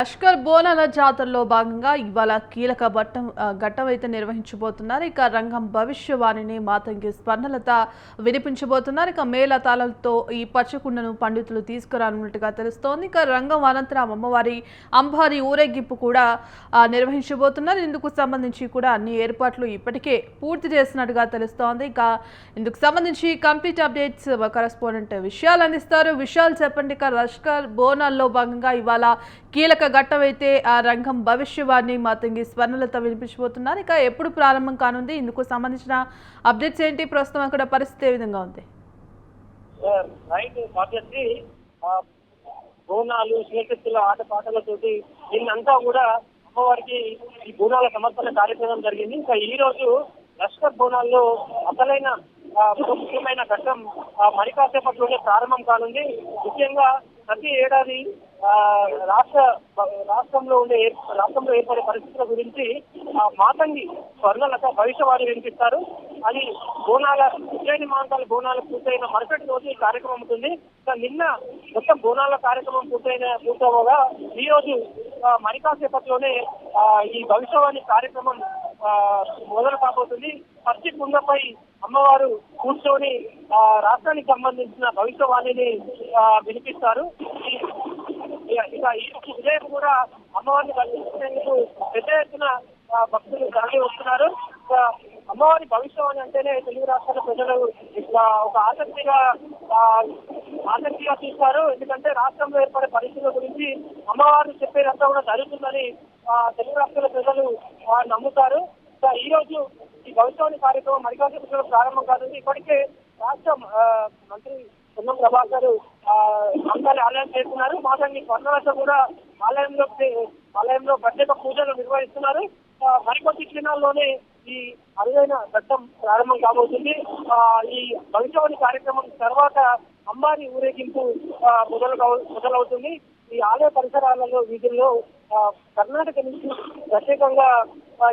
లష్కర్ బోనాల జాతరలో భాగంగా ఇవాళ కీలక ఘట్టం అయితే నిర్వహించబోతున్నారు. ఇక రంగం భవిష్యవాణిని మాతంగి స్వర్ణలత వినిపించబోతున్నారు. ఇక మేళతాళాలతో ఈ పచ్చకుండను పండితులు తీసుకురానున్నట్టుగా తెలుస్తోంది. ఇక రంగం అనంతరం అమ్మవారి అంబారి ఊరేగింపు కూడా నిర్వహించబోతున్నారు. ఇందుకు సంబంధించి కూడా అన్ని ఏర్పాట్లు ఇప్పటికే పూర్తి చేసినట్టుగా తెలుస్తోంది. ఇక ఇందుకు సంబంధించి కంప్లీట్ అప్డేట్స్ కరెస్పాండెంట్ విషయాలు అందిస్తారు. విషయాలు చెప్పండి. ఇక లష్కర్ బోనాల్లో భాగంగా ఇవాళ కీలక ఘట్టం అయితే ఆ రంగం భవిష్యవాణి మాతంగి స్వర్ణలత వినిపించబోతున్నారు. ఇక ఎప్పుడు ప్రారంభం కానుంది, ఇందుకు సంబంధించిన అప్డేట్స్ ఏంటి, ప్రస్తుతం అక్కడ పరిస్థితి ఏ విధంగా ఉంది? బోనాలు శ్రీకృష్ణుల ఆటపాటలతోటి నిన్నంతా కూడా అమ్మవారికి ఈ బోనాల సమర్పణ కార్యక్రమం జరిగింది. ఇంకా ఈ రోజు లష్కర్ బోనాల్లో అసలైన ముఖ్యమైన ఘట్టం మరికాసేపట్లోనే ప్రారంభం కానుంది. ముఖ్యంగా ప్రతి ఏడాది రాష్ట్రంలో ఏర్పడే పరిస్థితుల గురించి మాతంగి స్వర్ణలత భవిష్యవాణి వినిపిస్తారు. అది బోనాల ఉజ్జయిని మహంకాళి బోనాలు పూర్తయిన మరుసటి రోజు ఈ కార్యక్రమం ఉంటుంది. నిన్న మొత్తం బోనాల కార్యక్రమం పూర్తవగా ఈ రోజు మరికాసేపట్లోనే ఈ భవిష్యవాణి కార్యక్రమం మొదలు కాబోతుంది. పచ్చి కుండపై అమ్మవారు కూర్చొని రాష్ట్రానికి సంబంధించిన భవిష్యవాణిని వినిపిస్తారు. ఇక ఈ ఉదయం కూడా అమ్మవారిని దర్శించేందుకు పెద్ద ఎత్తున భక్తులు తరలి వస్తున్నారు. అమ్మవారి భవిష్యవాణి అంటేనే తెలుగు రాష్ట్రాల ప్రజలు ఒక ఆసక్తిగా చూస్తారు. ఎందుకంటే రాష్ట్రంలో ఏర్పడే పరిస్థితుల గురించి అమ్మవారు చెప్పేదంతా కూడా జరుగుతుందని తెలుగు రాష్ట్రాల ప్రజలు నమ్ముతారు. ఈ రోజు ఈ భవిష్యవాణి కార్యక్రమం మరికాసేపట్లో ప్రారంభం కానుంది. ఇప్పటికే రాష్ట్ర మంత్రి పొన్నం ప్రభాకర్ అంకాలి ఆలయం చేస్తున్నారు. మాతంగి స్వర్ణలత కూడా ఆలయంలో ప్రత్యేక పూజలు నిర్వహిస్తున్నారు. మరికొద్ది క్షణాల్లోనే ఈ అరుదైన ఘట్టం ప్రారంభం కాబోతుంది. ఈ భవిష్యవాణి కార్యక్రమం తర్వాత అంబారి ఊరేగింపు మొదలవుతుంది. ఈ ఆలయ పరిసరాలలో వీధుల్లో కర్ణాటక నుంచి ప్రత్యేకంగా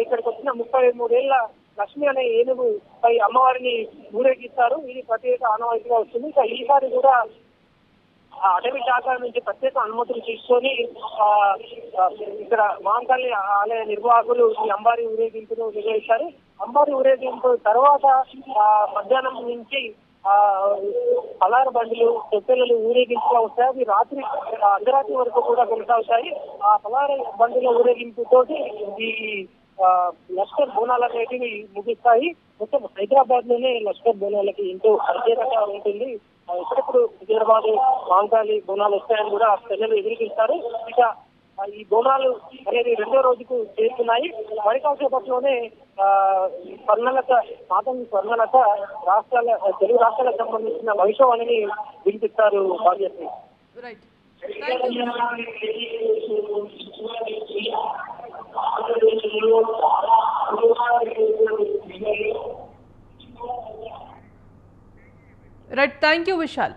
ఇక్కడికి వచ్చిన 33 ఏళ్ల లక్ష్మి అనే ఏనుగు పై అమ్మవారిని ఊరేగిస్తారు. ఇది ప్రత్యేక ఆనవాయితీగా వస్తుంది. ఇక ఈసారి కూడా అటవీ శాఖ నుంచి ప్రత్యేక అనుమతులు తీసుకొని ఇక్కడ మహంకాళి ఆలయ నిర్వాహకులు ఈ అంబారి ఊరేగింపును నిర్వహిస్తారు. అంబారి ఊరేగింపు తర్వాత మధ్యాహ్నం నుంచి పలార బండ్లు తొట్టెలు ఊరేగింపుగా వస్తాయి. అవి రాత్రి అర్ధరాత్రి వరకు కూడా కొనసాగుతాయి. ఆ పలార బండ్ల ఊరేగింపుతోటి ఈ లష్కర్ బోనాలు అనేటివి ముగిస్తాయి. మొత్తం హైదరాబాద్ లోనే లష్కర్ బోనాలకి ఎంతో ప్రత్యేకత ఉంటుంది. ఎప్పుడెప్పుడు హైదరాబాద్ మహంకాళి బోనాలు వస్తాయని కూడా ప్రజలు ఎదురుచూస్తారు. ఇక ఈ బోనాలు అనేది 2వ రోజుకు చేరుతున్నాయి. మరికాసేపట్లోనే మాతంగి స్వర్ణలత తెలుగు రాష్ట్రాలకు సంబంధించిన భవిష్యవాణిని వినిపిస్తారు. Bhagyashree. Right, thank you Vishal.